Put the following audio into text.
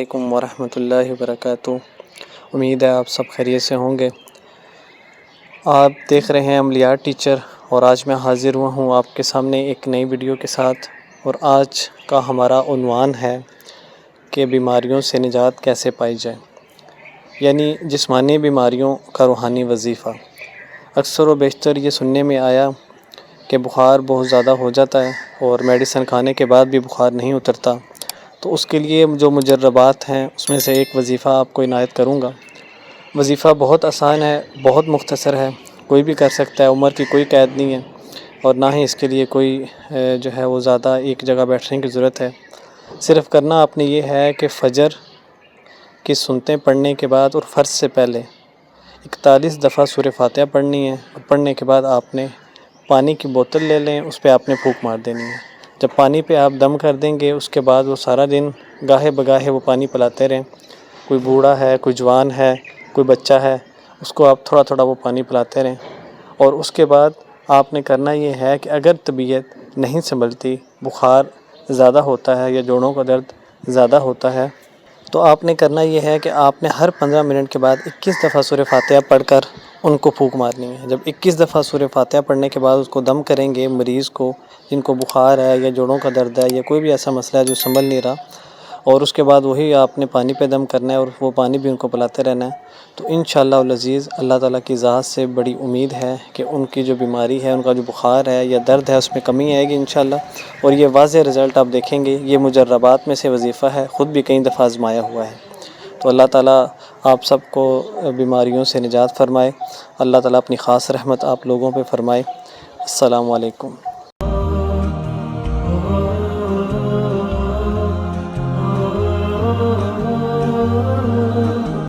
علیکم ورحمۃ اللہ وبرکاتہ۔ امید ہے آپ سب خیریت سے ہوں گے۔ آپ دیکھ رہے ہیں عملیات ٹیچر، اور آج میں حاضر ہوا ہوں آپ کے سامنے ایک نئی ویڈیو کے ساتھ، اور آج کا ہمارا عنوان ہے کہ بیماریوں سے نجات کیسے پائی جائے، یعنی جسمانی بیماریوں کا روحانی وظیفہ۔ اکثر و بیشتر یہ سننے میں آیا کہ بخار بہت زیادہ ہو جاتا ہے اور میڈیسن کھانے کے بعد بھی بخار نہیں اترتا، تو اس کے لیے جو مجربات ہیں اس میں سے ایک وظیفہ آپ کو عنایت کروں گا۔ وظیفہ بہت آسان ہے، بہت مختصر ہے، کوئی بھی کر سکتا ہے، عمر کی کوئی قید نہیں ہے، اور نہ ہی اس کے لیے کوئی جو ہے وہ زیادہ ایک جگہ بیٹھنے کی ضرورت ہے۔ صرف کرنا آپ نے یہ ہے کہ فجر کی سنتیں پڑھنے کے بعد اور فرض سے پہلے 41 دفعہ سورہ فاتحہ پڑھنی ہے، اور پڑھنے کے بعد آپ نے پانی کی بوتل لے لیں، اس پہ آپ نے پھونک مار دینی ہے۔ جب پانی پہ آپ دم کر دیں گے، اس کے بعد وہ سارا دن گاہے بگاہے وہ پانی پلاتے رہیں۔ کوئی بوڑھا ہے، کوئی جوان ہے، کوئی بچہ ہے، اس کو آپ تھوڑا تھوڑا وہ پانی پلاتے رہیں، اور اس کے بعد آپ نے کرنا یہ ہے کہ اگر طبیعت نہیں سنبھلتی، بخار زیادہ ہوتا ہے یا جوڑوں کا درد زیادہ ہوتا ہے، تو آپ نے کرنا یہ ہے کہ آپ نے ہر 15 منٹ کے بعد 21 دفعہ سورہ فاتحہ پڑھ کر ان کو پھونک مارنی ہے۔ جب 21 دفعہ سورہ فاتحہ پڑھنے کے بعد اس کو دم کریں گے، مریض کو جن کو بخار ہے یا جوڑوں کا درد ہے یا کوئی بھی ایسا مسئلہ ہے جو سنبھل نہیں رہا، اور اس کے بعد وہی آپ نے پانی پہ دم کرنا ہے اور وہ پانی بھی ان کو پلاتے رہنا ہے، تو انشاءاللہ العزیز اللہ تعالیٰ کی ذات سے بڑی امید ہے کہ ان کی جو بیماری ہے، ان کا جو بخار ہے یا درد ہے، اس میں کمی آئے گی انشاءاللہ، اور یہ واضح رزلٹ آپ دیکھیں گے۔ یہ مجربات میں سے وظیفہ ہے، خود بھی کئی دفعہ آزمایا ہوا ہے۔ تو اللہ تعالیٰ آپ سب کو بیماریوں سے نجات فرمائے، اللہ تعالیٰ اپنی خاص رحمت آپ لوگوں پہ فرمائے۔ السلام علیکم۔